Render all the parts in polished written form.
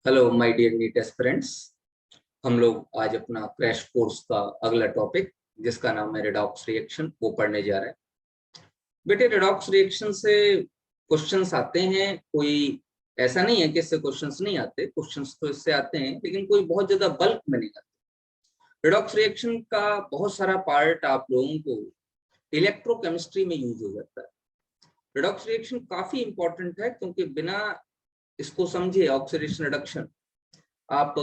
Hello my dear NEET aspirants. हम लोग आज अपना क्रैश कोर्स का अगला टॉपिक जिसका नाम है रेडॉक्स रिएक्शन वो पढ़ने जा रहे हैं। बेटे, रेडॉक्स रिएक्शन से क्वेश्चंस आते हैं। कोई ऐसा नहीं है कि इससे क्वेश्चंस नहीं आते, क्वेश्चंस तो इससे आते हैं, लेकिन कोई बहुत ज्यादा बल्क में नहीं आते। रेडॉक्स रिएक्शन का बहुत सारा पार्ट आप लोगों को इलेक्ट्रोकेमिस्ट्री में यूज हो जाता है। रेडॉक्स रिएक्शन काफी इंपॉर्टेंट है क्योंकि बिना इसको समझे ऑक्सीडेशन रिडक्शन आप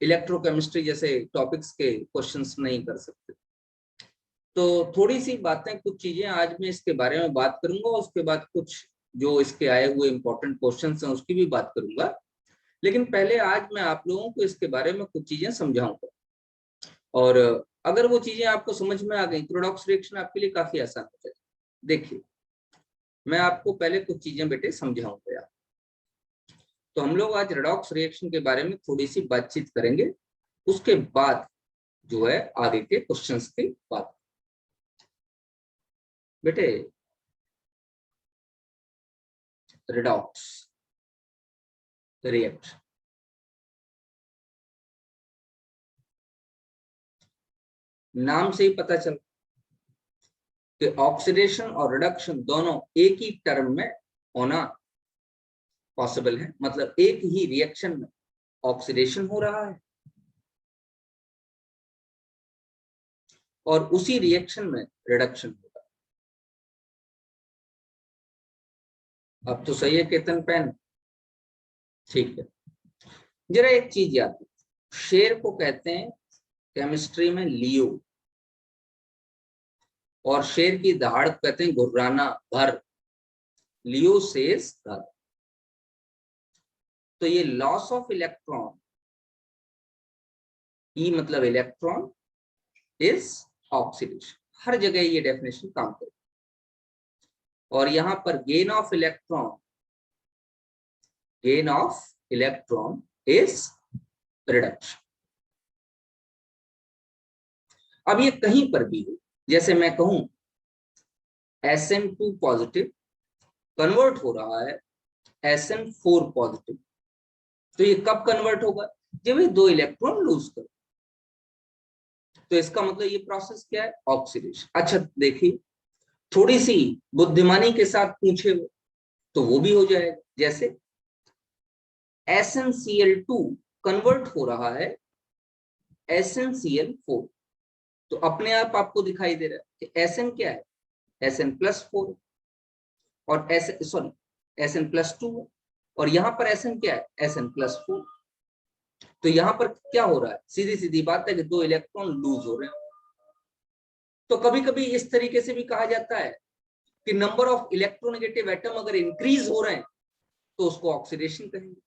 इलेक्ट्रोकेमिस्ट्री जैसे टॉपिक्स के क्वेश्चंस नहीं कर सकते। तो थोड़ी सी बातें, कुछ चीजें आज मैं इसके बारे में बात करूंगा, उसके बाद कुछ जो इसके आए हुए इंपॉर्टेंट क्वेश्चंस हैं उसकी भी बात करूंगा। लेकिन पहले आज मैं आप लोगों को इसके बारे में कुछ चीजें समझाऊंगा, और अगर वो चीजें आपको समझ में आ गई तो रेडॉक्स रिएक्शन आपके लिए काफी आसान हो जाएगा। देखिए, मैं आपको पहले कुछ चीजें बेटे समझाऊंगा। तो हम लोग आज रेडॉक्स रिएक्शन के बारे में थोड़ी सी बातचीत करेंगे, उसके बाद जो है आगे के क्वेश्चंस की बात। बेटे, रेडॉक्स रिएक्शन नाम से ही पता चल कि ऑक्सीडेशन और रिडक्शन दोनों एक ही टर्म में होना पॉसिबल है। मतलब एक ही रिएक्शन में ऑक्सीडेशन हो रहा है और उसी रिएक्शन में रिडक्शन होगा। अब तो सही है केतन पेन? ठीक है। जरा एक चीज याद रखो, शेर को कहते हैं केमिस्ट्री में लियो, और शेर की दहाड़ कहते हैं घुर्राना भर। लियो सेज घर। तो ये लॉस ऑफ इलेक्ट्रॉन, ई मतलब इलेक्ट्रॉन, इज ऑक्सीडेशन। हर जगह ये डेफिनेशन काम करे। और यहां पर gain of electron is reduction. अब ये कहीं पर भी हो, जैसे मैं कहूं SN2 पॉजिटिव कन्वर्ट हो रहा है SN4 पॉजिटिव, तो ये कब कन्वर्ट होगा? जब ये दो इलेक्ट्रॉन लूज कर। तो इसका मतलब ये प्रोसेस क्या है? ऑक्सीडेशन। अच्छा देखिए, थोड़ी सी बुद्धिमानी के साथ पूछे तो वो भी हो जाएगा। जैसे SnCl2 कन्वर्ट हो रहा है SnCl4, तो अपने आप आपको दिखाई दे रहा है कि Sn क्या है? Sn+4, और Sn+2, और यहां पर Sn क्या है? Sn+4। तो यहां पर क्या हो रहा है? सीधी सीधी बात है कि दो इलेक्ट्रॉन लूज हो रहे हैं। तो कभी कभी इस तरीके से भी कहा जाता है कि नंबर ऑफ इलेक्ट्रोनेगेटिव एटम अगर इंक्रीज हो रहे हैं तो उसको ऑक्सीडेशन कहेंगे,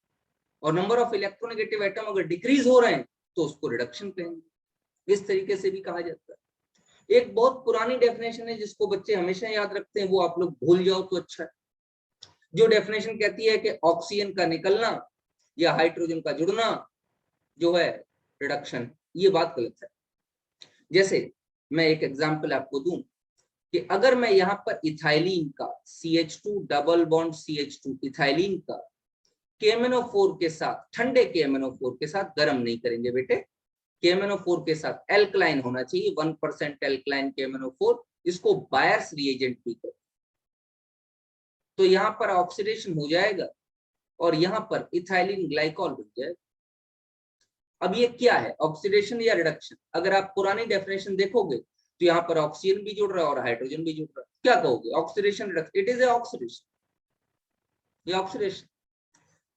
और नंबर ऑफ इलेक्ट्रोनेगेटिव एटम अगर डिक्रीज हो रहे हैं तो उसको रिडक्शन कहेंगे। इस तरीके से भी कहा जाता है। एक बहुत पुरानी डेफिनेशन है जिसको बच्चे हमेशा याद रखते हैं, वो आप लोग भूल जाओ तो अच्छा है। जो डेफिनेशन कहती है कि ऑक्सीजन का निकलना या हाइड्रोजन का जुड़ना जो है रिडक्शन, ये बात गलत है। जैसे मैं एक एग्जांपल आपको दूं कि अगर मैं यहां पर इथाइलिन का CH2 double bond CH2 ethylene का KMnO4 के साथ, ठंडे KMnO4 के साथ गर्म नहीं करेंगे बेटे, KMnO4 के साथ एल्कलाइन होना चाहिए, 1% एल्कलाइन KMnO4, इसको बायर्स रिएजेंट भी करें तो यहां पर ऑक्सीडेशन हो जाएगा और यहां पर इथाइलिन ग्लाइकॉल बन जाएगा। अब ये क्या है, ऑक्सीडेशन या रिडक्शन? अगर आप पुरानी डेफिनेशन देखोगे तो यहाँ पर ऑक्सीजन भी जुड़ रहा है और हाइड्रोजन भी जुड़ रहा है, क्या कहोगे? Oxidation, reduction? It is a oxidation, ये ऑक्सीडेशन।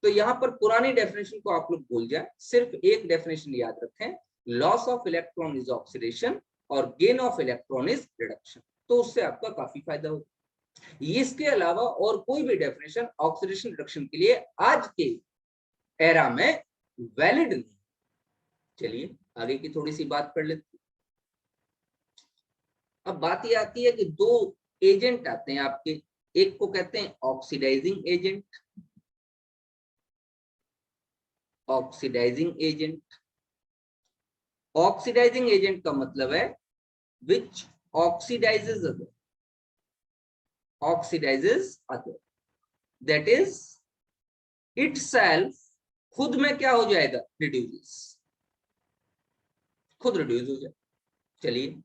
तो यहाँ पर पुरानी डेफिनेशन को आप लोग भूल जाए, सिर्फ एक डेफिनेशन याद रखें, loss of electron is oxidation और gain of electron is reduction. तो उससे आपका काफी फायदा होगा। इसके अलावा और कोई भी डेफिनेशन ऑक्सीडेशन रिडक्शन के लिए आज के एरा में वैलिड नहीं। चलिए आगे की थोड़ी सी बात कर लेते। अब बात ये आती है कि दो एजेंट आते हैं आपके, एक को कहते हैं oxidizing agent, oxidizing agent. Oxidizing agent का मतलब है which oxidizes other, oxidizes other, that is itself खुद में क्या हो जाएगा, रिड्यूस, खुद रिड्यूस हो जाए। चलिए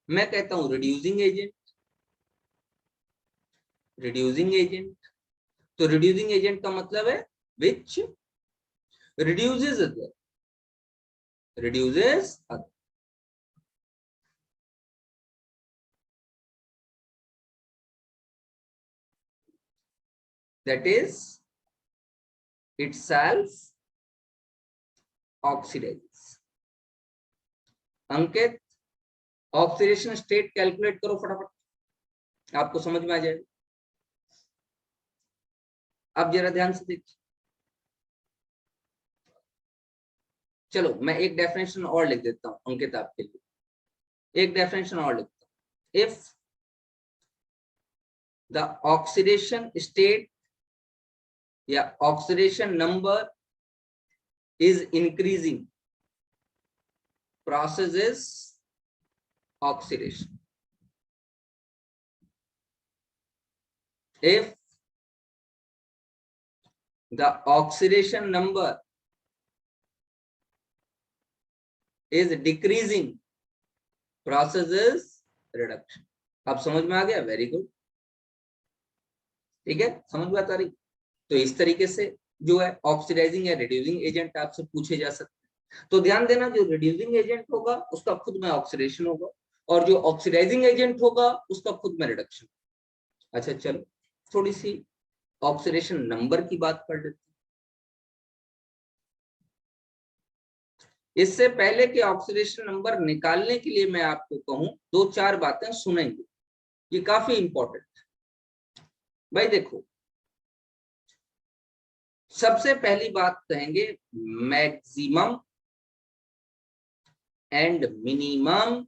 मैं कहता हूं रिड्यूसिंग एजेंट, रिड्यूसिंग एजेंट। तो रिड्यूसिंग एजेंट का मतलब है which reduces other, reduces other. That is itself oxidizes। Ankit oxidation state calculate करो फटाफट, आपको समझ में आ जाएगा। अब जरा ध्यान से देखिए, चलो मैं एक डेफिनेशन और लिख देता हूं अंकित आपके लिए, एक डेफिनेशन और लिखता हूं। इफ द ऑक्सीडेशन स्टेट या oxidation number is increasing, process is oxidation। If the oxidation number is decreasing, process is reduction। अब समझ में आ गया, वेरी गुड, ठीक है, समझ में आता रही। तो इस तरीके से जो है ऑक्सीडाइजिंग या रिड्यूसिंग एजेंट आपसे पूछे जा सकते हैं। तो ध्यान देना, जो रिड्यूसिंग एजेंट होगा उसका खुद में ऑक्सीडेशन होगा, और जो ऑक्सीडाइजिंग एजेंट होगा उसका खुद में रिडक्शन। अच्छा चलो थोड़ी सी ऑक्सीडेशन नंबर की बात कर लेते हैं। इससे पहले कि ऑक्सीडेशन नंबर निकालने के लिए मैं आपको कहूं, दो चार बातें सुनेंगे, ये काफी इंपॉर्टेंट है। भाई देखो, सबसे पहली बात कहेंगे maximum and minimum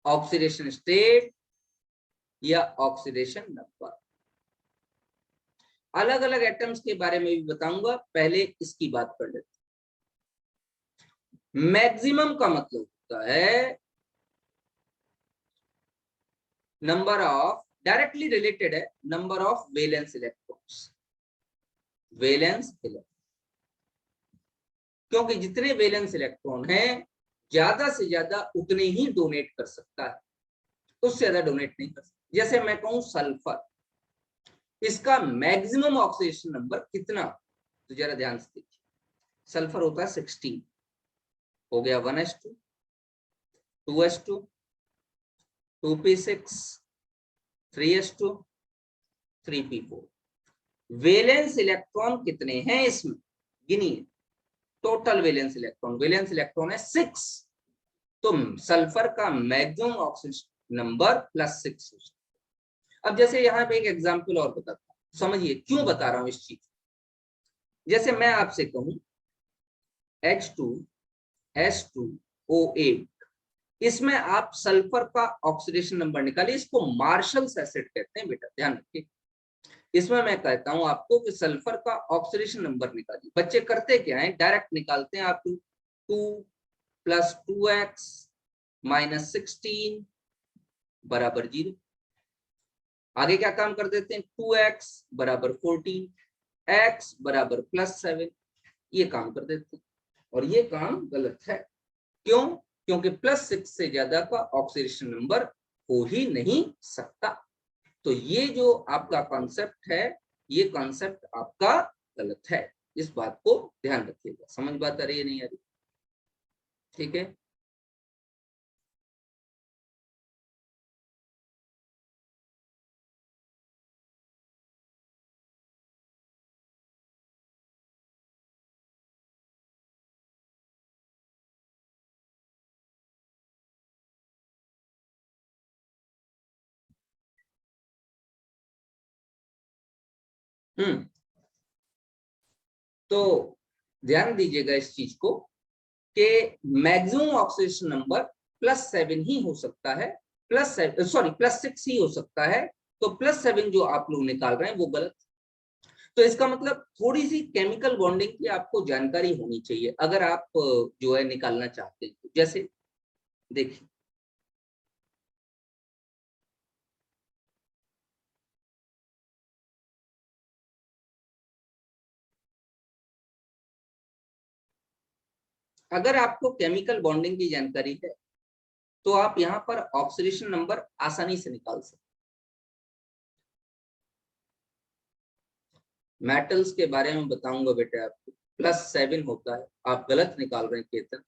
oxidation state या ऑक्सीडेशन नंबर। अलग अलग एटम्स के बारे में भी बताऊंगा, पहले इसकी बात कर लेते हैं। मैक्सिमम का मतलब होता है नंबर ऑफ, डायरेक्टली रिलेटेड है, number of valence electrons, valence electron. क्योंकि जितने वैलेंस इलेक्ट्रॉन हैं ज्यादा से ज्यादा उतने ही डोनेट कर सकता है, उससे ज्यादा डोनेट नहीं कर सकता। जैसे मैं कहूं सल्फर, इसका मैक्सिमम ऑक्सीडेशन नंबर कितना, तो जरा ध्यान से देखिए, सल्फर होता है 16, हो गया 1s2, 2s2, 2p6, 3s2, 3p4। Valence electron कितने हैं इसमें, गिनिए, total valence electron, valence electron है 6, तो सल्फर का मैक्सिमम ऑक्सीडेशन नंबर +6। अब जैसे यहाँ पे एक एग्जांपल और बताता हूँ, समझिए क्यों बता रहा हूँ इस चीज। जैसे मैं आपसे कहूं H2S2O8, इसमें आप सल्फर का ऑक्सीडेशन नंबर निकालिए, इसको मार्शल्स एसिड कहते हैं बेटा, ध्यान रखिए। इसमें मैं कहता हूं आपको कि सल्फर का ऑक्सीडेशन नंबर निकालिए। बच्चे करते क्या है, डायरेक्ट निकालते हैं आप, 2 + 2x - 16 = 0। आगे क्या काम कर देते हैं, 2x = 14, x = +7, ये काम कर देते हैं। और ये काम गलत है, क्यों, क्योंकि +6 से ज्यादा का ऑक्सीडेशन नंबर हो ही नहीं सकता। तो ये जो आपका कॉन्सेप्ट है, ये कॉन्सेप्ट आपका गलत है, इस बात को ध्यान रखिएगा। समझ बात आ रही है, नहीं आ रही, ठीक है। तो ध्यान दीजिएगा इस चीज को कि मैक्सिमम ऑक्सीडेशन नंबर +7 ही हो सकता है, +6 ही हो सकता है। तो +7 जो आप लोग निकाल रहे हैं वो गलत। तो इसका मतलब थोड़ी सी केमिकल बॉन्डिंग की आपको जानकारी होनी चाहिए अगर आप जो है निकालना चाहते हैं। जैसे देखिए, अगर आपको केमिकल बॉन्डिंग की जानकारी है तो आप यहां पर ऑक्सीडेशन नंबर आसानी से निकाल सकते। मेटल्स के बारे में बताऊंगा बेटा आपको, +7 होता है, आप गलत निकाल रहे हैं केतन।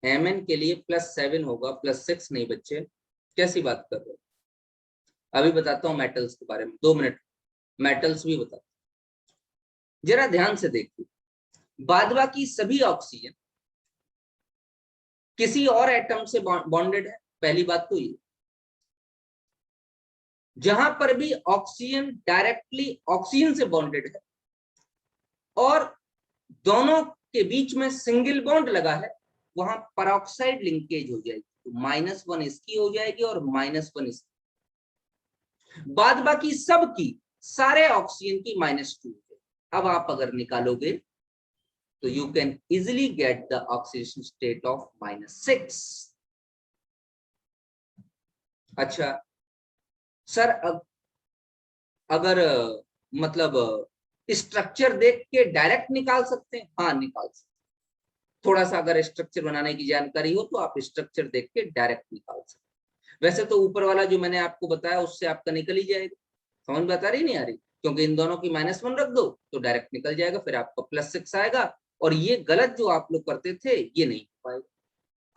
Mn के लिए +7 होगा, +6 नहीं बच्चे, कैसी बात कर रहे हो। अभी बताता हूँ मेटल्स के बारे में, 2 मिनट, मेटल्स भी बताता हूं। जरा ध्यान से देखिए, बाद बाकी सभी ऑक्सीजन किसी और एटम से बॉन्डेड है, पहली बात तो ये। जहां पर भी ऑक्सीजन डायरेक्टली ऑक्सीजन से बॉन्डेड है और दोनों के बीच में सिंगल बॉन्ड लगा है, वहां परऑक्साइड लिंकेज हो जाएगी, तो -1 इसकी हो जाएगी और -1 इसकी। बाद बाकी सब की, सारे ऑक्सीजन की -2। अब आप अगर निकालोगे तो you can easily get the oxidation state of -6। अच्छा सर, अगर मतलब स्ट्रक्चर देख के डायरेक्ट निकाल सकते हैं? हाँ निकाल सकते हैं। थोड़ा सा अगर स्ट्रक्चर बनाने की जानकारी हो तो आप स्ट्रक्चर देख के डायरेक्ट निकाल सकते हैं। वैसे तो ऊपर वाला जो मैंने आपको बताया उससे आपका निकल ही जाएगा, समझ बता रही नहीं आ रही, क्योंकि इन दोनों की -1 रख दो तो डायरेक्ट निकल जाएगा, फिर आपका +6 आएगा। और ये गलत जो आप लोग करते थे ये नहीं हो पाएगा।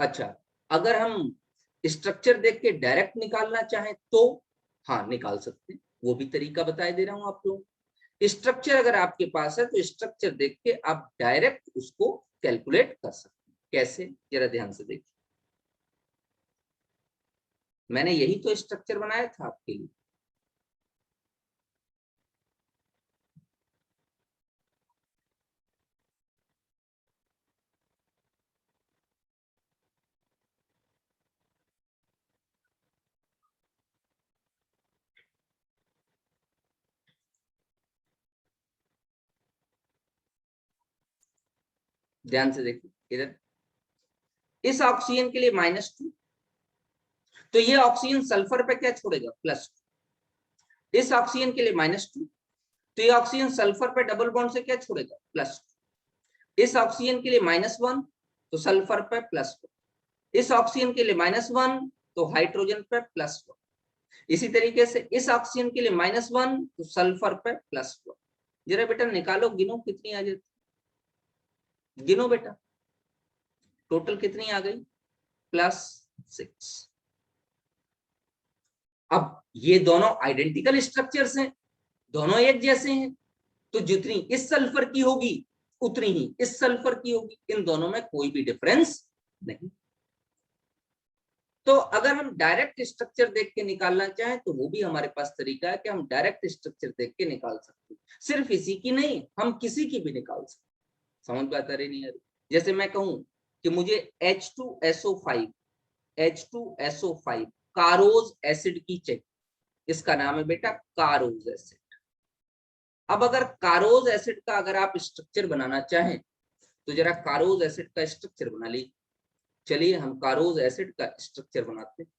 अच्छा, अगर हम स्ट्रक्चर देख के डायरेक्ट निकालना चाहें तो हाँ निकाल सकते हैं, वो भी तरीका बताया दे रहा हूं आप लोग। स्ट्रक्चर अगर आपके पास है तो स्ट्रक्चर देख के आप डायरेक्ट उसको कैलकुलेट कर सकते हैं। कैसे, जरा ध्यान से देखिए, मैंने यही तो स्ट्रक्चर बनाया था आपके लिए। ध्यान से देखिए इधर, इस ऑक्सीजन के लिए -2, तो ये ऑक्सीजन सल्फर पे क्या छोड़ेगा? +2। इस ऑक्सीजन के लिए -2, तो ये ऑक्सीजन सल्फर पे डबल बॉन्ड से क्या छोड़ेगा? +2। इस ऑक्सीजन के लिए -1, तो सल्फर पे +1। इस ऑक्सीजन के लिए -1, तो हाइड्रोजन पे +1। इसी तरीके से इस ऑक्सीजन के लिए -1, तो सल्फर पे +1। जरा बेटा निकालो, गिनो कितनी आ जाती, गिनो बेटा, टोटल कितनी आ गई? +6। अब ये दोनों आइडेंटिकल स्ट्रक्चर्स हैं, दोनों एक जैसे हैं, तो जितनी इस सल्फर की होगी उतनी ही इस सल्फर की होगी, इन दोनों में कोई भी डिफरेंस नहीं। तो अगर हम डायरेक्ट स्ट्रक्चर देख के निकालना चाहें तो वो भी हमारे पास तरीका है कि हम डायरेक्ट स्ट्रक्चर देख के निकाल सकते हैं। सिर्फ इसी की नहीं, हम किसी की भी निकाल सकते। समझ बात आ रही नहीं आ रही? जैसे मैं कहूं कि मुझे H2SO5 कारोज एसिड की चाहिए, इसका नाम है बेटा कारोज एसिड। अब अगर कारोज एसिड का अगर आप स्ट्रक्चर बनाना चाहें तो जरा कारोज एसिड का स्ट्रक्चर बना लीजिए। चलिए हम कारोज एसिड का स्ट्रक्चर बनाते हैं।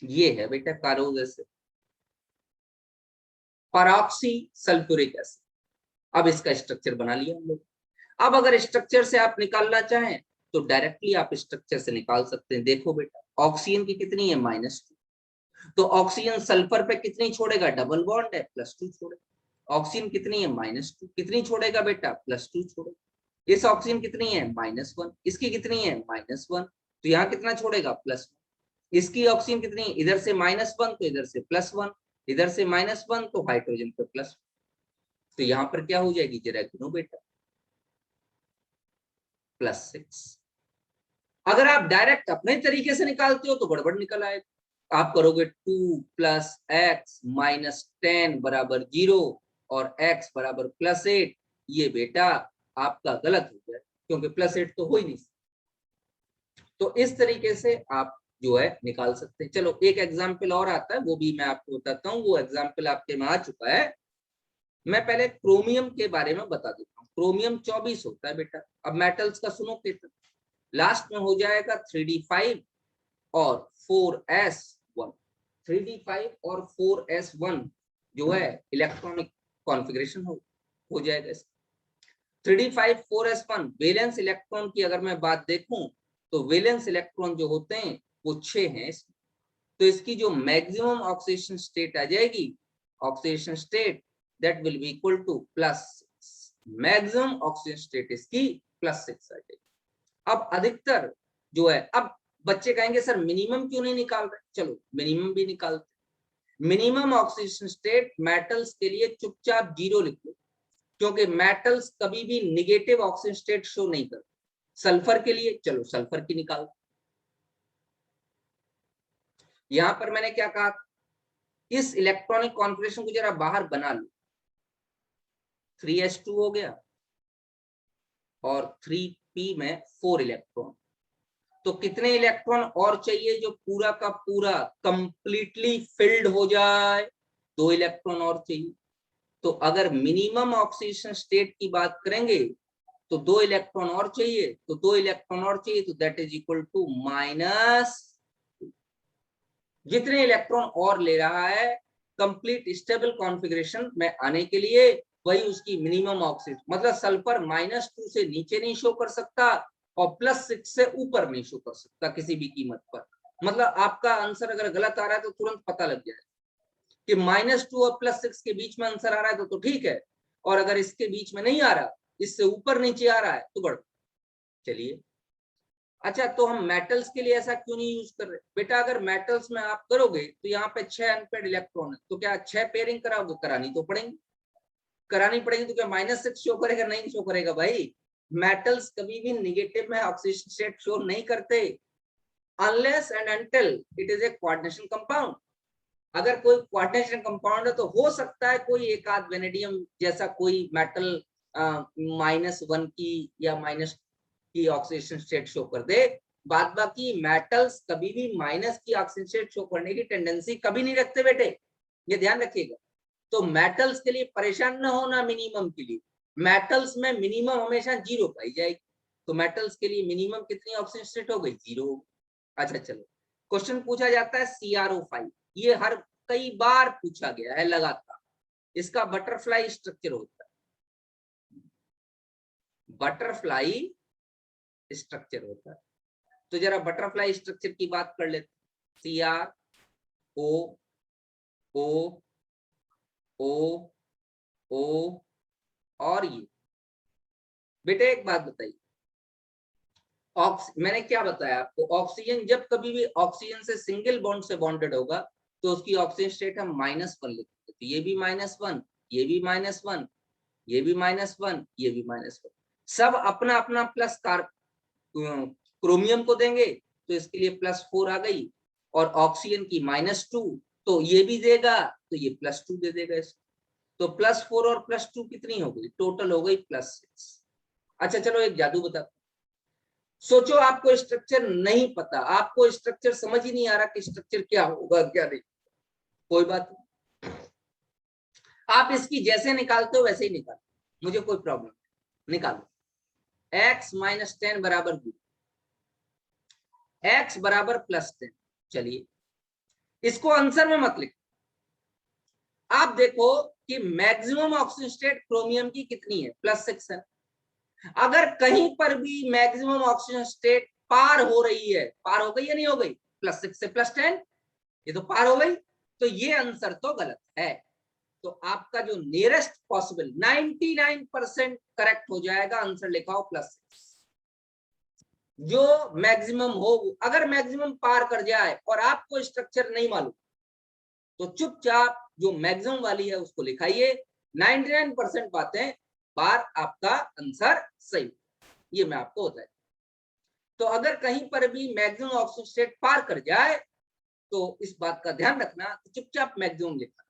ये है बेटा कारोज एसिड, परऑक्सी सल्फ्यूरिक एसिड। अब इसका स्ट्रक्चर बना लिया हम लोग। अब अगर स्ट्रक्चर से आप निकालना चाहें तो डायरेक्टली आप स्ट्रक्चर से निकाल सकते हैं। देखो बेटा, ऑक्सीजन की कितनी है? -2, तो ऑक्सीजन सल्फर पे कितनी छोड़ेगा? डबल बॉन्ड है, +2 छोड़ेगा। ऑक्सीजन कितनी है? -2, कितनी छोड़ेगा बेटा? +2 छोड़ेगा। इस ऑक्सीजन कितनी है? -1, इसकी कितनी है? -1, तो यहाँ कितना छोड़ेगा? +1। इसकी ऑक्सीजन कितनी है? इधर से -1 तो इधर से +1, इधर से -1 तो हाइड्रोजन पे +1, तो यहाँ पर क्या हो जाएगी? जरा गिनो बेटा, +6। अगर आप डायरेक्ट अपने तरीके से निकालते हो तो गड़बड़ निकल आएगा। आप करोगे 2 + x - 10 = 0 और x = +8, ये बेटा आपका गलत हो गया, क्योंकि +8 तो हो ही नहीं। तो इस तरीके से आप जो है निकाल सकते हैं। चलो एक एग्जाम्पल और आता है, वो भी मैं आपको बताता हूँ। वो एग्जाम्पल आपके में आ चुका है। मैं पहले क्रोमियम के बारे में बता देता हूँ। क्रोमियम 24 होता है बेटा। अब मेटल्स का सुनो, लास्ट में हो जाएगा 3d5 और 4s1, 3d5 और 4s1 जो है इलेक्ट्रॉनिक कॉन्फ़िगरेशन हो जाएगा। 3d5 4s1 वैलेंस इलेक्ट्रॉन की अगर मैं बात देखूं तो वैलेंस इलेक्ट्रॉन जो होते हैं वो 6 हैं। तो इसकी जो मैक्सिमम ऑक्सीडेशन स्टेट आ जाएगी, oxidation state that will be equal two plus maximum oxidation state इसकी +6 आ जाएगी। अब अधिकतर जो है, अब बच्चे कहेंगे सर मिनिमम क्यों नहीं निकाल रहे, चलो मिनिमम भी निकालते। मिनिमम ऑक्सीडेशन स्टेट मेटल्स के लिए चुपचाप 0 लिख लो, क्योंकि मेटल्स कभी भी निगेटिव ऑक्सीजन स्टेट शो नहीं करते। सल्फर के लिए चलो सल्फर की निकाल। यहां पर मैंने क्या कहा, इस इलेक्ट्रॉनिक कॉन्फ़िगरेशन को जरा बाहर बना लो। 3s2 हो गया और 3p में 4 इलेक्ट्रॉन, तो कितने इलेक्ट्रॉन और चाहिए जो पूरा का पूरा कंप्लीटली फिल्ड हो जाए? 2 इलेक्ट्रॉन और चाहिए। तो अगर मिनिमम ऑक्सीडेशन स्टेट की बात करेंगे तो 2 इलेक्ट्रॉन और चाहिए, तो 2 इलेक्ट्रॉन और चाहिए, तो that is equal to minus. जितने इलेक्ट्रॉन और ले रहा है कंप्लीट स्टेबल कॉन्फ़िगरेशन में आने के लिए, वही उसकी मिनिमम ऑक्सीडेशन, मतलब सल्फर -2 से नीचे नहीं शो कर सकता और +6 से ऊपर नहीं शो कर सकता किसी भी कीमत पर। मतलब आपका आंसर अगर गलत आ रहा है तो तुरंत पता लग जाए कि -2 और +6 के बीच में आंसर आ रहा है तो ठीक है, और अगर इसके बीच में नहीं आ रहा, इससे ऊपर नीचे आ रहा है तो गड़बड़। चलिए, अच्छा तो हम मेटल्स के लिए ऐसा क्यों नहीं यूज कर रहे? बेटा अगर मेटल्स में आप करोगे तो यहाँ पे 6 अनपेड इलेक्ट्रॉन है, तो क्या 6 पेयरिंग कराओगे? करानी तो पड़ेंगी, करानी पड़ेगी। तो क्या -6 शो करेगा? नहीं शो करेगा भाई। मेटल्स कभी भी निगेटिव में ऑक्सीडेशन स्टेट शो नहीं करते unless and until it is a coordination compound. अगर कोई कोऑर्डिनेशन कंपाउंड है तो हो सकता है कोई एक आध वेनेडियम जैसा कोई मेटल -1 की या माइनस की ऑक्सीडेशन स्टेट शो कर दे। बाद बाकी मेटल्स कभी भी माइनस की ऑक्सीडेशन स्टेट शो करने की टेंडेंसी कभी नहीं रखते बेटे, ये ध्यान रखिएगा। तो मेटल्स के लिए परेशान न होना मिनिमम के लिए, मेटल्स में मिनिमम हमेशा 0 पाई जाएगी। तो मेटल्स के लिए मिनिमम कितनी ऑक्सीडेशन स्टेट हो गई? 0। अच्छा चलो, क्वेश्चन पूछा जाता है CrO5, ये हर कई बार पूछा गया है लगातार। इसका बटरफ्लाई स्ट्रक्चर होता है, बटरफ्लाई स्ट्रक्चर होता है। तो जरा बटरफ्लाई स्ट्रक्चर की बात कर लेते। CrO O O O और ये बेटे एक बात बताइए, मैंने क्या बताया आपको, ऑक्सीजन जब कभी भी ऑक्सीजन से सिंगल बॉन्ड से बॉन्डेड होगा तो उसकी ऑक्सीजन स्टेट हम -1 लिखते हैं। तो ये भी -1, ये भी -1, ये भी -1, ये भी -1, सब अपना अपना प्लस क्रोमियम को देंगे, तो इसके लिए +4 आ गई, और ऑक्सीजन की -2, तो ये भी देगा तो ये +2 दे देगा इसको। तो +4 और +2 कितनी हो गई? टोटल हो गई +6। अच्छा चलो एक जादू बता, सोचो आपको स्ट्रक्चर नहीं पता, आपको स्ट्रक्चर समझ ही नहीं आ रहा कि स्ट्रक्चर क्या होगा क्या नहीं, कोई बात नहीं, आप इसकी जैसे निकालते हो वैसे ही निकालो, मुझे कोई प्रॉब्लम नहीं। निकालो x - 10 बराबर 0, x बराबर +10। चलिए इसको आंसर में मत लिखो, आप देखो कि मैक्सिमम ऑक्सीजन स्टेट क्रोमियम की कितनी है? +6 है। अगर कहीं पर भी मैक्सिमम ऑक्सीजन स्टेट पार हो रही है, पार हो गई या नहीं हो गई? +6 से +10, ये तो पार हो गई, तो ये आंसर तो गलत है। तो आपका जो नियरेस्ट पॉसिबल 99% करेक्ट हो जाएगा, आंसर लिखा हो +6। जो मैक्सिमम हो, अगर मैक्सिमम पार कर जाए और आपको स्ट्रक्चर नहीं मालूम तो चुपचाप जो मैक्सिमम वाली है उसको लिखाइए, 99% बातें बार आपका आंसर सही, ये मैं आपको बताया। तो अगर कहीं पर भी मैक्सिमम ऑक्सीजन स्टेट पार कर जाए तो इस बात का ध्यान रखना, तो चुपचाप मैक्सिमम लिखना।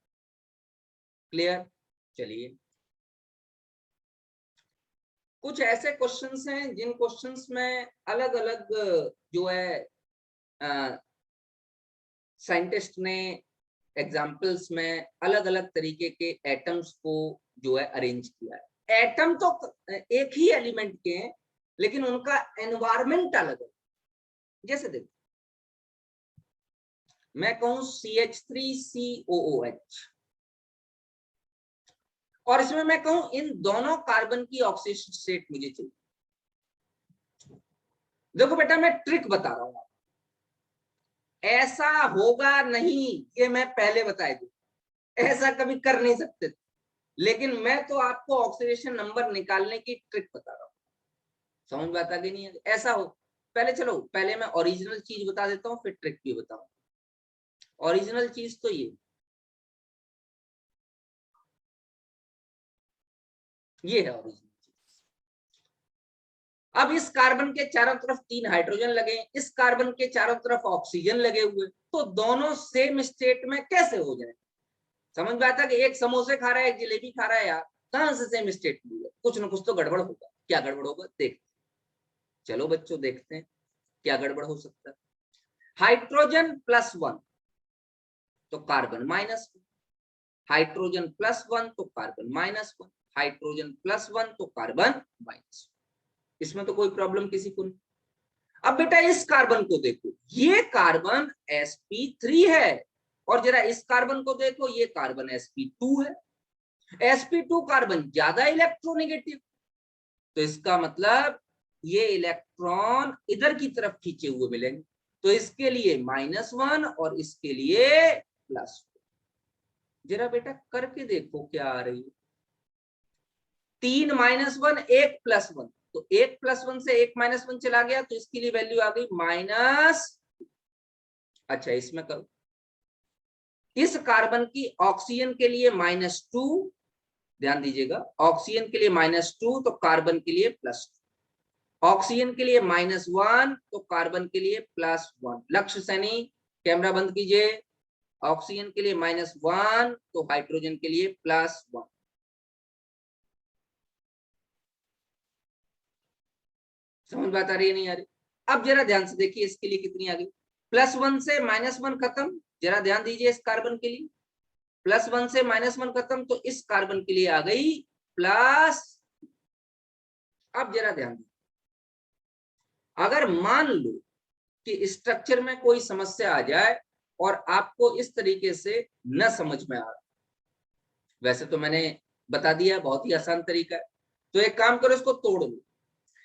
क्लियर? चलिए कुछ ऐसे क्वेश्चंस हैं जिन क्वेश्चंस में अलग अलग जो है साइंटिस्ट ने एग्जाम्पल्स में अलग अलग तरीके के एटम्स को जो है अरेंज किया है। एटम तो एक ही एलिमेंट के हैं लेकिन उनका एनवायरमेंट अलग है। जैसे देखो मैं कहूं CH3COOH, और इसमें मैं कहूं इन दोनों कार्बन की ऑक्सीडेशन स्टेट मुझे चाहिए। देखो बेटा मैं ट्रिक बता रहा हूं, ऐसा होगा नहीं, ये मैं पहले बताए दूं, ऐसा कभी कर नहीं सकते थे। लेकिन मैं तो आपको ऑक्सीडेशन नंबर निकालने की ट्रिक बता रहा हूं, समझ में आता कि नहीं है? ऐसा हो, पहले चलो पहले मैं ओरिजिनल चीज बता देता हूँ, फिर ट्रिक भी बताऊं। ओरिजिनल चीज तो ये है ओरिजिनल चीज। अब इस कार्बन के चारों तरफ 3 हाइड्रोजन लगे, इस कार्बन के चारों तरफ ऑक्सीजन लगे हुए, तो दोनों सेम स्टेट में कैसे हो जाए? समझ में आता कि एक समोसे खा रहा है, एक जलेबी खा रहा है यार, कहां से सेम स्टेट में? कुछ ना कुछ तो गड़बड़ होगा। क्या गड़बड़ होगा देखते, चलो बच्चों देखते हैं क्या गड़बड़ हो सकता है। हाइड्रोजन +1 तो कार्बन -1, हाइड्रोजन +1 तो कार्बन -1, हाइड्रोजन +1 तो कार्बन -1। इसमें तो कोई प्रॉब्लम किसी को नहीं। अब बेटा इस कार्बन को देखो, ये कार्बन sp3 है, और जरा इस कार्बन को देखो, ये कार्बन sp2 है। sp2 कार्बन ज्यादा इलेक्ट्रोनेगेटिव, तो इसका मतलब ये इलेक्ट्रॉन इधर की तरफ खींचे हुए मिलेंगे, तो इसके लिए -1 और इसके लिए +1। जरा बेटा करके देखो क्या आ रही है। 3 -1 1 +1, तो 1 +1 से 1 -1 चला गया, तो इसके लिए वैल्यू आ गई माइनस। अच्छा इसमें करो, इस कार्बन की ऑक्सीजन के लिए -2, ध्यान दीजिएगा, ऑक्सीजन के लिए -2 तो कार्बन के लिए +2, ऑक्सीजन के लिए -1 तो कार्बन के लिए +1। लक्ष्य सैनी कैमरा बंद कीजिए। ऑक्सीजन के लिए -1 तो हाइड्रोजन के लिए +1। समझ बात आ रही है नहीं आ रही? अब जरा ध्यान से देखिए, इसके लिए कितनी आ गई, +1 से -1 खत्म, जरा ध्यान दीजिए इस कार्बन के लिए, +1 से -1 खत्म, तो इस कार्बन के लिए आ गई प्लस। अब जरा ध्यान दीजिए, अगर मान लो कि स्ट्रक्चर में कोई समस्या आ जाए और आपको इस तरीके से न समझ में आ रहा, वैसे तो मैंने बता दिया बहुत ही आसान तरीका है, तो एक काम करो इसको तोड़ लो।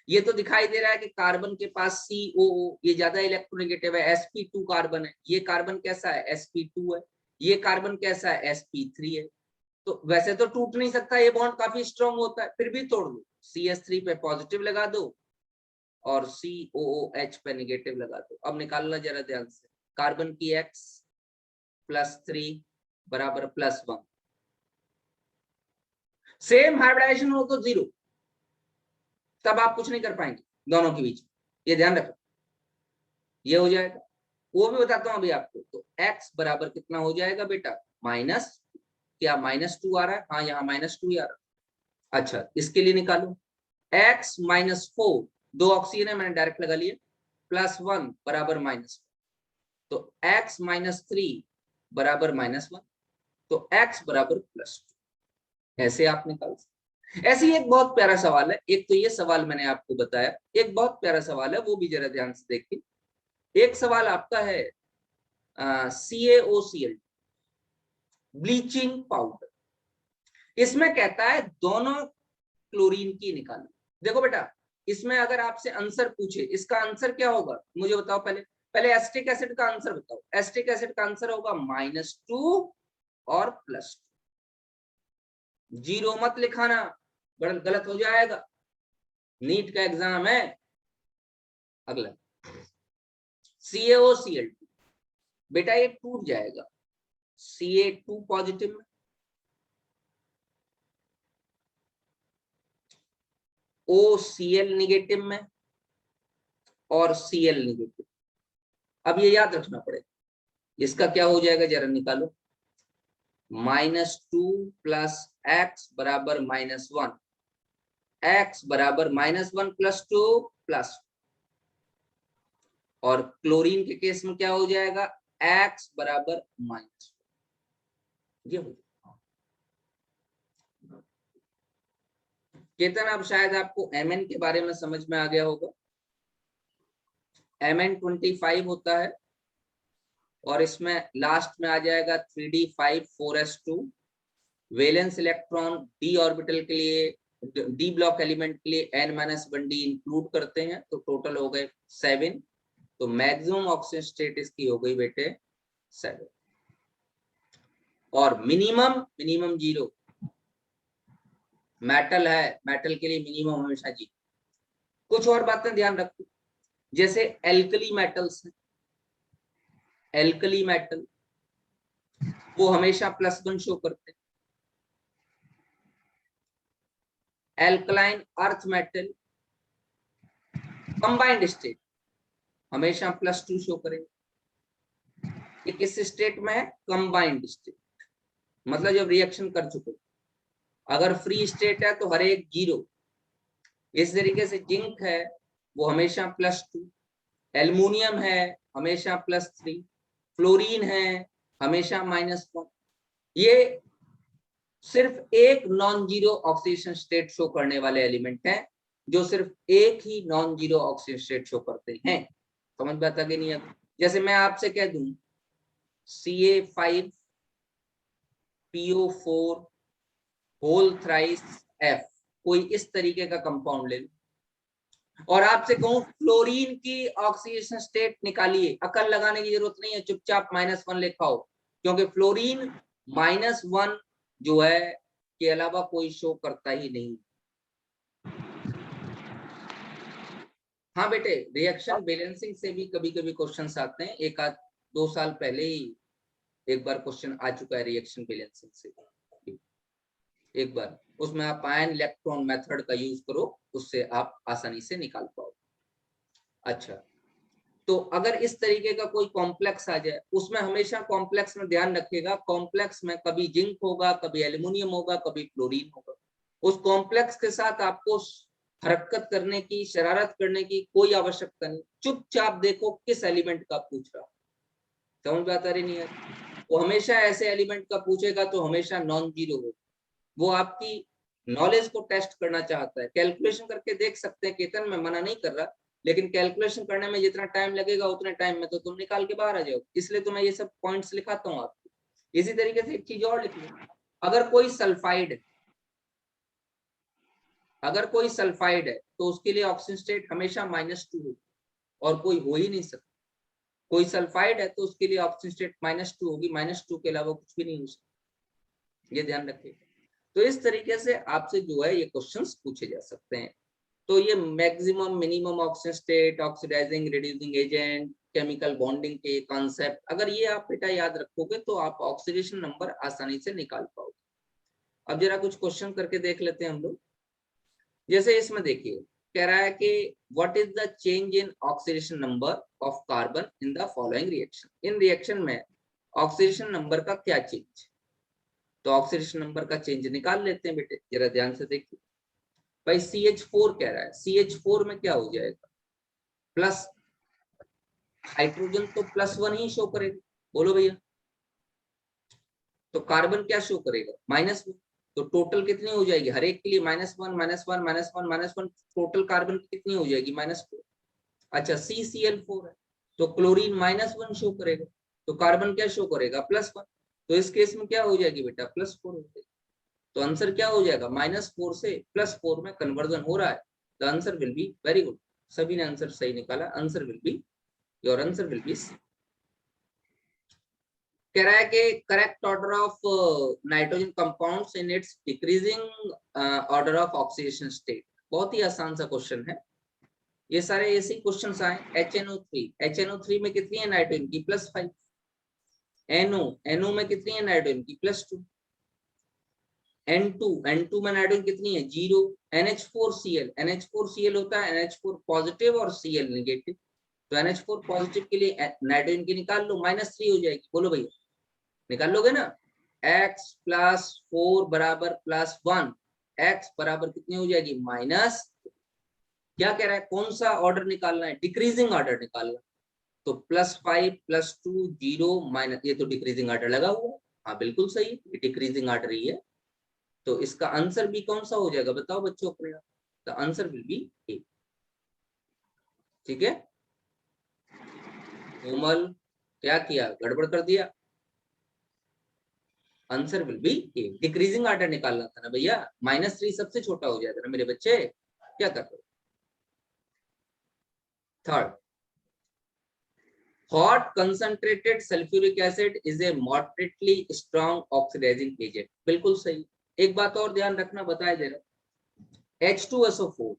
ये तो दिखाई दे रहा है कि कार्बन के पास COO, ये ज्यादा इलेक्ट्रोनेगेटिव है, sp2 कार्बन है, ये कार्बन कैसा है sp2 है, ये कार्बन कैसा है sp3 है। तो वैसे तो टूट नहीं सकता, ये बॉन्ड काफी स्ट्रॉन्ग होता है, फिर भी तोड़ दो, CH3 पे पॉजिटिव लगा दो और COOH पे नेगेटिव लगा दो। अब निकालना जरा ध्यान से, कार्बन की X +3 बराबर +1, सेम हाइब्रिडाइजेशन हो तो 0, तब आप कुछ नहीं कर पाएंगे दोनों के बीच, ये ध्यान रखो, ये हो जाएगा। वो भी बताता हूं अभी आपको। तो x बराबर कितना हो जाएगा बेटा, माइनस, क्या -2 आ रहा है? हाँ यहाँ -2 ही आ रहा है। अच्छा इसके लिए निकालो, x -4, 2 ऑक्सीजन है मैंने डायरेक्ट लगा लिया, +1 बराबर -1, तो x -3 बराबर -1, तो x बराबर +2। ऐसे आप निकाल सकते। ऐसे ही एक बहुत प्यारा सवाल है, एक तो ये सवाल मैंने आपको बताया, एक बहुत प्यारा सवाल है, वो भी जरा ध्यान से देखिए। एक सवाल आपका है CaOCl, ब्लीचिंग पाउडर। इसमें कहता है दोनों क्लोरीन की निकालो। देखो बेटा, इसमें अगर आपसे आंसर पूछे, इसका आंसर क्या होगा मुझे बताओ। पहले पहले एसिटिक एसिड का आंसर बताओ। एसिटिक एसिड का आंसर होगा -2 और +2। जीरो मत लिखाना, गलत हो जाएगा, नीट का एग्जाम है। अगला CaOCl, बेटा ये टूट जाएगा, Ca2 पॉजिटिव में, OCl निगेटिव में और Cl निगेटिव। अब ये याद रखना पड़ेगा, इसका क्या हो जाएगा जरा निकालो, -2 + x बराबर -1, x बराबर -1 + 2 +, और क्लोरीन के केस में क्या हो जाएगा, x बराबर -1। ये हो जाएगा। केतन अब शायद आपको Mn के बारे में समझ में आ गया होगा। Mn 25 होता है और इसमें लास्ट में आ जाएगा 3d5 4s2। Valence electron D orbital के लिए, डी ब्लॉक एलिमेंट के लिए n-1d इंक्लूड करते हैं, तो टोटल हो गए 7। तो मैक्सिमम ऑक्सीजन स्टेट इसकी हो गई बेटे 7। और मिनिमम 0। मेटल है, मेटल के लिए मिनिमम हमेशा 0। कुछ और बातें ध्यान रखो, जैसे एल्कली मेटल्स है, एल्कली मेटल वो हमेशा +1 शो करते हैं। Alkaline earth metal combined state हमेशा +2 शो करेंगे। ये किस स्टेट में है? कंबाइंड स्टेट, मतलब जब रिएक्शन कर चुके। अगर फ्री स्टेट है तो हर एक 0। इस तरीके से जिंक है वो हमेशा +2, एल्युमिनियम है हमेशा +3, फ्लोरीन है हमेशा -1। ये सिर्फ एक non zero oxidation state show करने वाले एलिमेंट हैं, जो सिर्फ एक ही non zero oxidation state show करते हैं। समझ में आता कि नहीं आता? जैसे मैं आपसे कह दूं Ca5PO4 होल थ्राइस F, कोई इस तरीके का कंपाउंड ले लो, और आपसे कहूं फ्लोरीन की ऑक्सीडेशन स्टेट निकालिए, अकल लगाने की जरूरत नहीं है, चुपचाप -1 लिखा हो, क्योंकि फ्लोरीन -1 जो है के अलावा कोई शो करता ही नहीं। हाँ बेटे, रिएक्शन बैलेंसिंग से भी कभी कभी क्वेश्चंस आते हैं। 1-2 साल पहले ही एक बार क्वेश्चन आ चुका है रिएक्शन बैलेंसिंग से। एक बार उसमें आप आयन इलेक्ट्रॉन मेथड का यूज करो, उससे आप आसानी से निकाल पाओ। अच्छा, तो अगर इस तरीके का कोई कॉम्प्लेक्स आ जाए, उसमें हमेशा कॉम्प्लेक्स में ध्यान रखिएगा, कॉम्प्लेक्स में कभी जिंक होगा, कभी एल्युमिनियम होगा, कभी फ्लोरीन होगा। उस कॉम्प्लेक्स के साथ आपको हरकत करने की, शरारत करने की कोई आवश्यकता नहीं, चुपचाप देखो किस एलिमेंट का पूछ रहा। समझ में आता रही नहीं है? वो हमेशा ऐसे एलिमेंट का पूछेगा तो हमेशा नॉन जीरो हो। वो आपकी नॉलेज को टेस्ट करना चाहता है। कैलकुलेशन करके देख सकते हैं केतन, मैं मना नहीं कर रहा, लेकिन कैलकुलेशन करने में जितना टाइम लगेगा उतने टाइम में तो तुम निकाल के बाहर आ जाओ। इसलिए तो मैं ये सब पॉइंट्स लिखाता हूँ आपको। इसी तरीके से एक चीज और लिख लो, अगर कोई सल्फाइड है, अगर कोई सल्फाइड है तो उसके लिए ऑक्सीजन स्टेट हमेशा -2 होगी, और कोई हो ही नहीं सकता। कोई सल्फाइड है तो उसके लिए ऑक्सीजन स्टेट -2 होगी, -2 के अलावा कुछ भी नहीं हो सकता, ये ध्यान रखिएगा। तो इस तरीके से आपसे जो है ये क्वेश्चंस पूछे जा सकते हैं। तो ये maximum minimum oxygen state, oxidizing reducing agent, chemical bonding के कॉन्सेप्ट, अगर ये आप बेटा याद रखोगे तो आप ऑक्सीडेशन नंबर आसानी से निकाल पाओगे। अब जरा कुछ क्वेश्चन करके देख लेते हैं हम लोग। जैसे इसमें देखिए, कह रहा है कि what is the change in oxidation number of carbon in the following reaction. In reaction में ऑक्सीडेशन नंबर का क्या चेंज। तो ऑक्सीडेशन नंबर का चेंज निकाल लेते हैं बेटे, जरा ध्यान से देखिए। भाई CH4 कह रहा है, CH4 में क्या हो जाएगा? प्लस, हाइड्रोजन तो +1 ही शो करेगा, बोलो भैया। तो कार्बन क्या शो करेगा? -1। तो टोटल कितनी हो जाएगी? हर एक के लिए -1 -1 -1 -1, टोटल कार्बन कितनी हो जाएगी? -4। अच्छा, CCl4 है तो क्लोरीन -1 शो करेगा, तो कार्बन क्या शो करेगा? +1। तो इस केस में क्या हो जाएगी बेटा? +4 हो जाएगी। तो आंसर क्या हो जाएगा? -4 से +4 में कन्वर्जन हो रहा है। The answer will be, very good, सभी ने आंसर सही निकाला। Answer will be, your answer will be. कह रहा है कि correct order of nitrogen compounds in its decreasing order of oxidation state. बहुत ही आसान सा क्वेश्चन है, ये सारे ऐसे क्वेश्चन आए। HNO3 में कितनी है नाइट्रोजन की? +5। NO में कितनी है नाइट्रोजन की? +2। N2 में नाइट्रोजन कितनी है? 0। NH4Cl होता है NH4 पॉजिटिव और Cl नेगेटिव, तो NH4 पॉजिटिव के लिए नाइट्रोजन की निकाल लो, -3 हो जाएगी। बोलो भैया, निकाल लोगे ना? x + 4 = +1, x बराबर कितनी हो जाएगी? माइनस, क्या कह रहा है, कौन सा ऑर्डर निकालना है? डिक्रीजिंग ऑर्डर निकालना। तो +5 +2 0 ये तो डिक्रीजिंग ऑर्डर लगा हुआ है। हाँ बिल्कुल सही, ये डिक्रीजिंग ऑर्डर ही है। तो इसका आंसर भी कौन सा हो जाएगा बताओ बच्चों अपने? द आंसर विल बी ए। ठीक है, कोमल क्या किया, गड़बड़ कर दिया। Answer will be A. Decreasing order निकालना था ना भैया, -3 सबसे छोटा हो जाता ना मेरे बच्चे, क्या कर रहे हो। Third, hot concentrated sulfuric acid is a moderately strong oxidizing agent। बिल्कुल सही। एक बात और ध्यान रखना, बताया दे रहा, H2SO4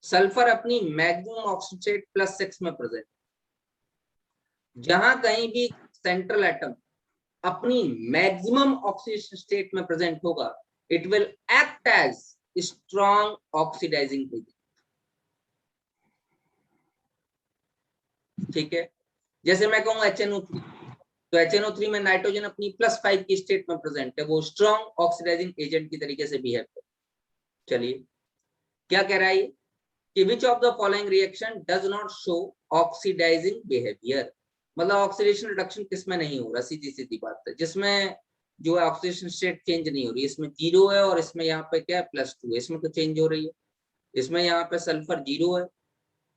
सल्फर अपनी मैक्सिमम ऑक्सीडेट +6 में प्रेजेंट। जहां कहीं भी सेंट्रल एटम अपनी मैक्सिमम ऑक्सीडेशन स्टेट में प्रेजेंट होगा, it will act as strong oxidizing agent. ठीक है, जैसे मैं कहूंगा HNO3, तो HNO3 में नाइट्रोजन अपनी +5 की स्टेट में प्रेजेंट है, वो स्ट्रॉन्ग ऑक्सीडाइजिंग एजेंट की तरीके से बिहेव कर। चलिए क्या कह रहा है ये कि which of the following reaction does not show oxidizing behaviour. मतलब ऑक्सीडेशन रिडक्शन किसमें नहीं हो रहा, सीधी सीधी बात है, जिसमें जो है ऑक्सीडेशन स्टेट चेंज नहीं हो रही, इसमें 0 है और इसमें यहाँ पे क्या है +2 है, इसमें तो चेंज हो रही है। इसमें यहाँ पे सल्फर 0 है,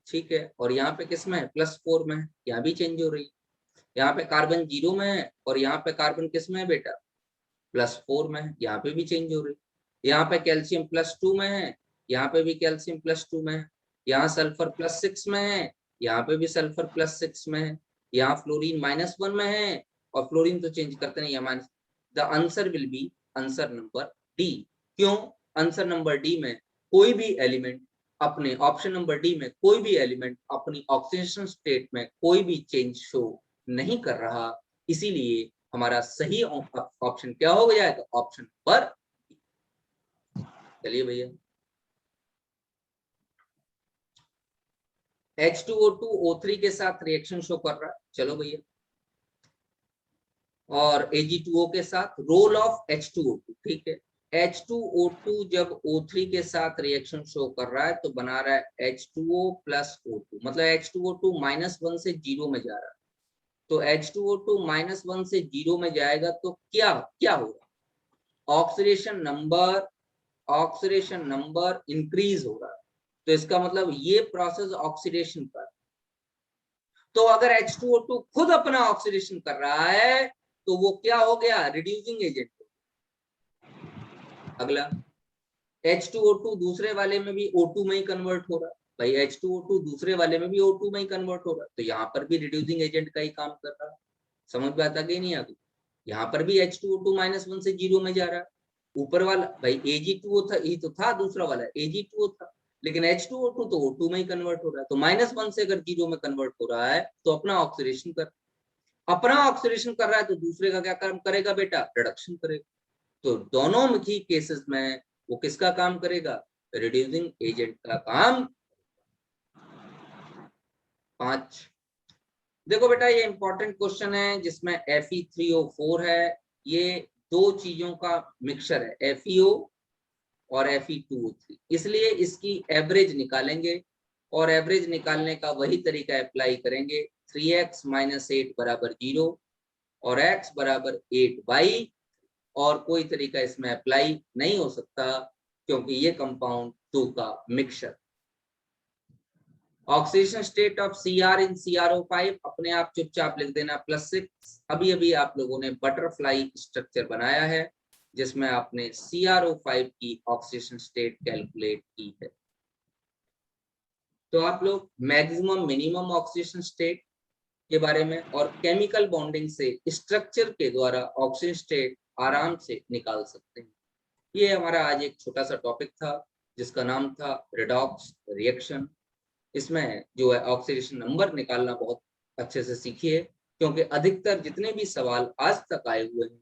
ठीक है, और यहाँ पे किसमें है +4 में है, यहाँ भी चेंज हो रही है। यहाँ पे कार्बन 0 में है और यहाँ पे कार्बन किस में है बेटा, +4 में है, यहाँ पे भी चेंज हो रही है। यहाँ पे कैल्शियम +2 में है, यहाँ पे भी कैल्शियम +2 में है। यहाँ सल्फर +6 में है, यहाँ पे भी सल्फर +6 में है। यहाँ फ्लोरीन -1 में है और फ्लोरीन तो चेंज करते नहीं है। The answer will be answer number D. क्यों, आंसर नंबर डी में कोई भी एलिमेंट अपने, ऑप्शन नंबर डी में कोई भी एलिमेंट अपनी ऑक्सीडेशन स्टेट में कोई भी चेंज शो नहीं कर रहा, इसीलिए हमारा सही ऑप्शन क्या हो जाएगा, ऑप्शन पर। चलिए भैया, H2O2 O3 के साथ रिएक्शन शो कर रहा है, चलो भैया, और Ag2O के साथ, रोल ऑफ H2O2, ठीक है, H2O2 जब O3 के साथ रिएक्शन शो कर रहा है तो बना रहा है H2O + O2, मतलब H2O2 -1 से 0 में जा रहा है। तो H2O2 -1 से 0 में जाएगा तो क्या क्या होगा, ऑक्सीडेशन नंबर इंक्रीज हो रहा है, तो इसका मतलब ये प्रोसेस ऑक्सीडेशन का। तो अगर H2O2 खुद अपना ऑक्सीडेशन कर रहा है तो वो क्या हो गया, रिड्यूसिंग एजेंट। अगला, H2O2 दूसरे वाले में भी O2 में ही कन्वर्ट हो रहा है, भाई H2O2 दूसरे वाले में भी O2 में ही कन्वर्ट हो रहा है, तो यहाँ पर भी रिड्यूसिंग एजेंट का ही काम कर रहा है। समझ में आता कि नहीं आ गई, यहाँ पर भी H2O2 -1 से 0 में जा रहा है। ऊपर वाला भाई Ag2O था, ये तो था दूसरा वाला Ag2O था, लेकिन H2O2 तो O2 में ही कन्वर्ट हो रहा है। तो -1 से अगर 0 में कन्वर्ट हो रहा है तो अपना ऑक्सीडेशन कर रहा है, तो दूसरे का क्या काम करेगा बेटा, रिडक्शन करेगा। तो दोनों ही केसेस में वो किसका काम करेगा, रिड्यूसिंग एजेंट का काम। 5, देखो बेटा ये इंपॉर्टेंट क्वेश्चन है जिसमें Fe3O4 है, ये दो चीजों का मिक्सचर है, FeO और Fe2O3, इसलिए इसकी एवरेज निकालेंगे और एवरेज निकालने का वही तरीका अप्लाई करेंगे। 3x - 8 = 0 और x = 8/, और कोई तरीका इसमें अप्लाई नहीं हो सकता क्योंकि ये कंपाउंड 2 का mixture. Oxidation state of Cr in CrO5 अपने आप चुपचाप लिख देना +6। अभी अभी आप लोगों ने बटरफ्लाई स्ट्रक्चर बनाया है जिसमें आपने CrO5 की ऑक्सीडेशन स्टेट कैलकुलेट की है। तो आप लोग मैक्सिमम मिनिमम ऑक्सीडेशन स्टेट के बारे में और केमिकल बॉन्डिंग से स्ट्रक्चर के द्वारा ऑक्सीजन स्टेट आराम से निकाल सकते हैं। ये हमारा आज एक छोटा सा टॉपिक था जिसका नाम था रेडॉक्स रिएक्शन। इसमें जो है ऑक्सीडेशन नंबर निकालना बहुत अच्छे से सीखिए, क्योंकि अधिकतर जितने भी सवाल आज तक आए हुए हैं